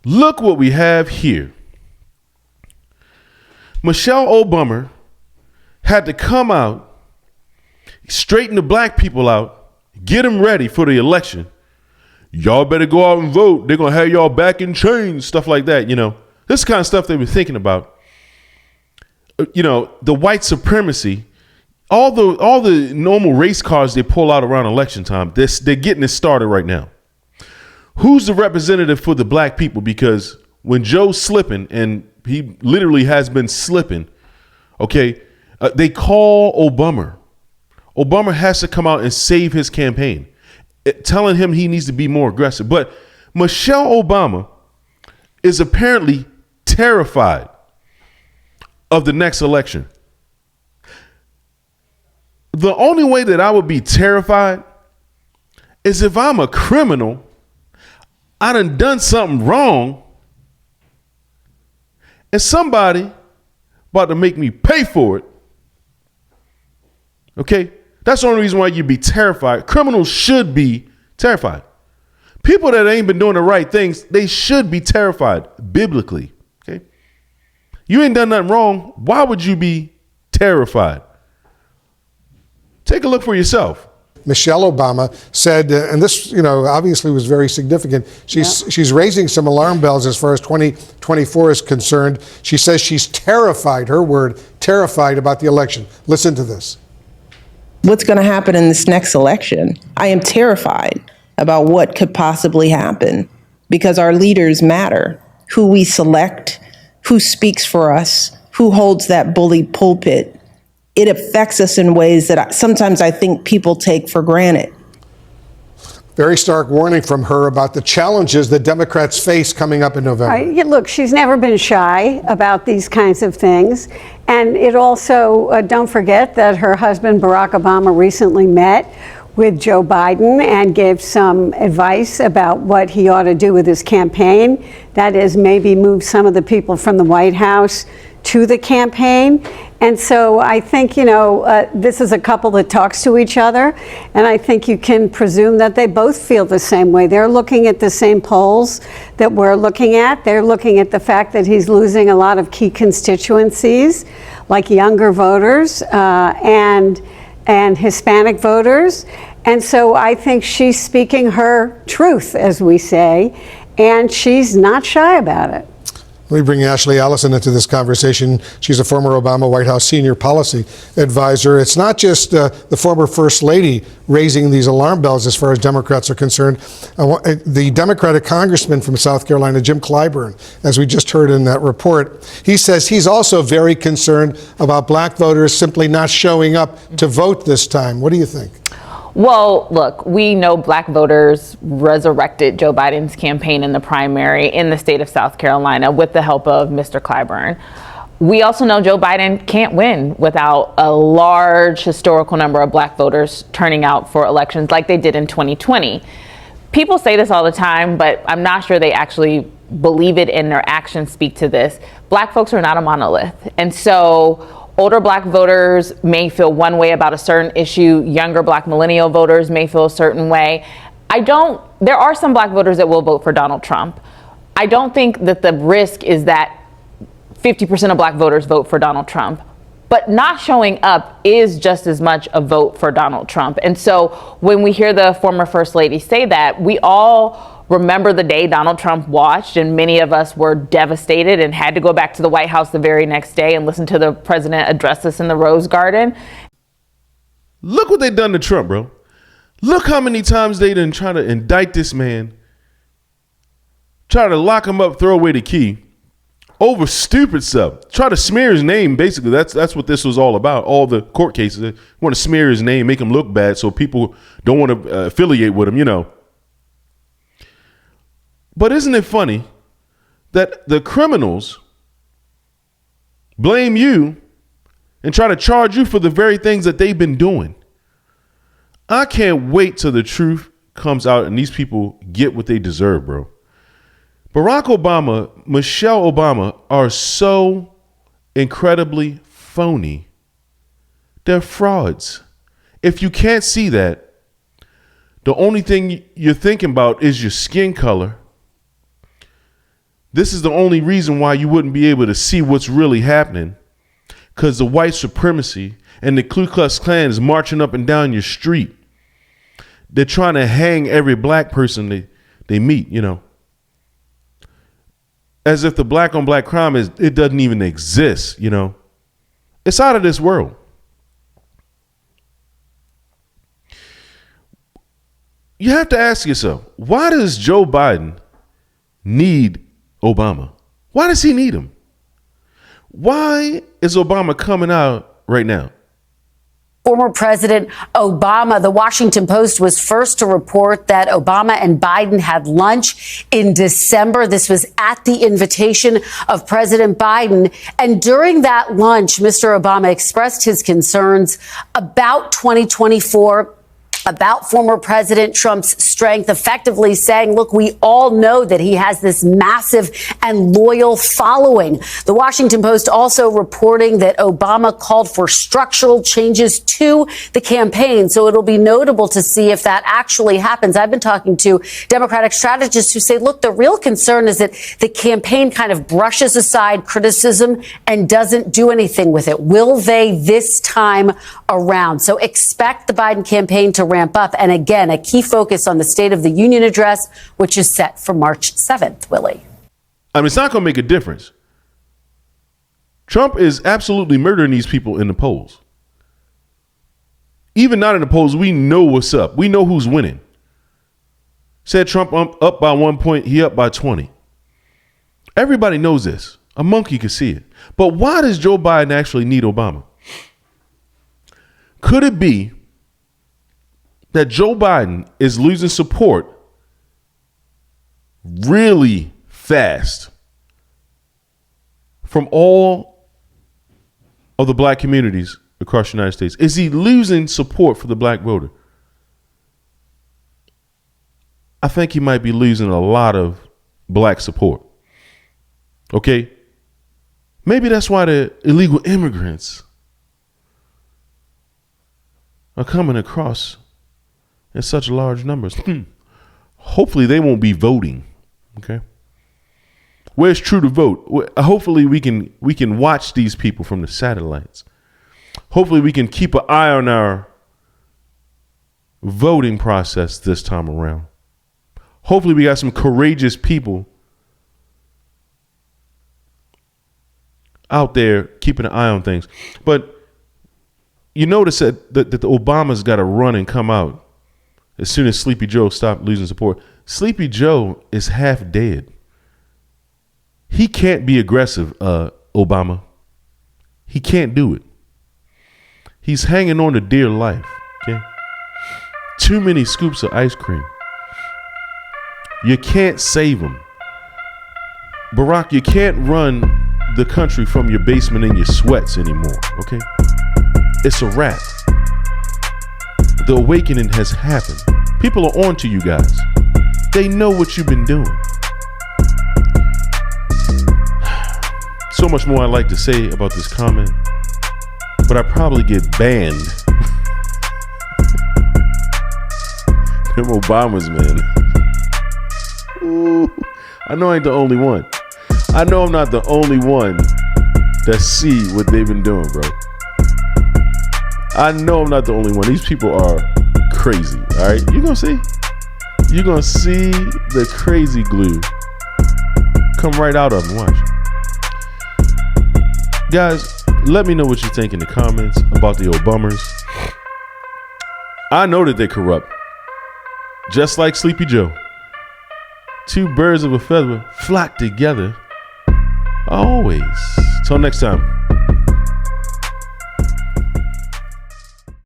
Look what we have here. Michelle Obama had to come out, straighten the black people out, get them ready for the election. Y'all better go out and vote. They're going to have y'all back in chains, stuff like that. You know, this is the kind of stuff they were thinking about. You know, the white supremacy, all the normal race cards they pull out around election time, they're getting this started right now. Who's the representative for the black people? Because when Joe's slipping, and he literally has been slipping, okay, they call Obama. Obama has to come out and save his campaign, telling him he needs to be more aggressive. But Michelle Obama is apparently terrified of the next election. The only way that I would be terrified is if I'm a criminal, I done something wrong, and somebody about to make me pay for it. Okay? That's the only reason why you'd be terrified. Criminals should be terrified. People that ain't been doing the right things, they should be terrified biblically. Okay? You ain't done nothing wrong. Why would you be terrified? Take a look for yourself. Michelle Obama said, and this, obviously was very significant. She's raising some alarm bells as far as 2024 is concerned. She says she's terrified, her word, terrified about the election. Listen to this. What's going to happen in this next election? I am terrified about what could possibly happen because our leaders matter. Who we select, who speaks for us, who holds that bully pulpit. It affects us in ways that sometimes I think people take for granted. Very stark warning from her about the challenges that Democrats face coming up in November. Right. Look, she's never been shy about these kinds of things. And it also, don't forget that her husband, Barack Obama, recently met with Joe Biden and gave some advice about what he ought to do with his campaign. That is, maybe move some of the people from the White House to the campaign. And so I think, this is a couple that talks to each other. And I think you can presume that they both feel the same way. They're looking at the same polls that we're looking at. They're looking at the fact that he's losing a lot of key constituencies, like younger voters and Hispanic voters. And so I think she's speaking her truth, as we say, and she's not shy about it. Let me bring Ashley Allison into this conversation. She's a former Obama White House senior policy advisor. It's not just the former First Lady raising these alarm bells as far as Democrats are concerned. The Democratic congressman from South Carolina, Jim Clyburn, as we just heard in that report, he says he's also very concerned about black voters simply not showing up to vote this time. What do you think? Well, look, we know black voters resurrected Joe Biden's campaign in the primary in the state of South Carolina with the help of Mr. Clyburn. We also know Joe Biden can't win without a large historical number of black voters turning out for elections like they did in 2020. People say this all the time, but I'm not sure they actually believe it, and their actions speak to this. Black folks are not a monolith. And so older black voters may feel one way about a certain issue. Younger black millennial voters may feel a certain way. There are some black voters that will vote for Donald Trump. I don't think that the risk is that 50% of black voters vote for Donald Trump. But not showing up is just as much a vote for Donald Trump. And so when we hear the former First Lady say that, we all remember the day Donald Trump watched, and many of us were devastated and had to go back to the White House the very next day and listen to the president address us in the Rose Garden. Look what they done to Trump, bro. Look how many times they done try to indict this man, try to lock him up, throw away the key over stupid stuff. Try to smear his name. Basically, that's what this was all about. All the court cases, they want to smear his name, make him look bad so people don't want to affiliate with him, But isn't it funny that the criminals blame you and try to charge you for the very things that they've been doing? I can't wait till the truth comes out and these people get what they deserve, bro. Barack Obama, Michelle Obama are so incredibly phony. They're frauds. If you can't see that, the only thing you're thinking about is your skin color. This is the only reason why you wouldn't be able to see what's really happening, because the white supremacy and the Ku Klux Klan is marching up and down your street. They're trying to hang every black person they meet, you know. As if the black on black crime it doesn't even exist, you know. It's out of this world. You have to ask yourself, why does Joe Biden need Obama? Why does he need him? Why is Obama coming out right now? Former President Obama, the Washington Post was first to report that Obama and Biden had lunch in December. This was at the invitation of President Biden. And during that lunch, Mr. Obama expressed his concerns about 2024, about former President Trump's strength, effectively saying, look, we all know that he has this massive and loyal following. The Washington Post also reporting that Obama called for structural changes to the campaign. So it'll be notable to see if that actually happens. I've been talking to Democratic strategists who say, look, the real concern is that the campaign kind of brushes aside criticism and doesn't do anything with it. Will they this time around? So expect the Biden campaign to ramp up. And again, a key focus on the State of the Union address, which is set for March 7th, Willie. I mean, it's not going to make a difference. Trump is absolutely murdering these people in the polls. Even not in the polls, we know what's up. We know who's winning. Said Trump up by 1 point, he up by 20. Everybody knows this. A monkey can see it. But why does Joe Biden actually need Obama? Could it be that Joe Biden is losing support really fast from all of the black communities across the United States? Is he losing support for the black voter? I think he might be losing a lot of black support. Okay? Maybe that's why the illegal immigrants are coming across in such large numbers. Hopefully they won't be voting. Okay. Where's True to Vote? Hopefully we can watch these people from the satellites. Hopefully we can keep an eye on our voting process this time around. Hopefully we got some courageous people out there keeping an eye on things. But you notice that the Obamas got to run and come out as soon as Sleepy Joe stopped losing support. Sleepy Joe is half dead. He can't be aggressive, Obama. He can't do it. He's hanging on to dear life. Okay. Too many scoops of ice cream. You can't save him. Barack, you can't run the country from your basement in your sweats anymore. Okay. It's a wrap. The awakening has happened. People are on to you guys. They know what you've been doing. So much more I'd like to say about this comment, but I probably get banned. Them Obamas, man. Ooh, I know I ain't the only one. I know I'm not the only one that see what they've been doing, bro. I know I'm not the only one. These people are crazy. All right, you're gonna see. You're gonna see the crazy glue come right out of them. Watch, guys. Let me know what you think in the comments about the Obamas. I know that they're corrupt, just like Sleepy Joe. Two birds of a feather flock together. Always. Till next time.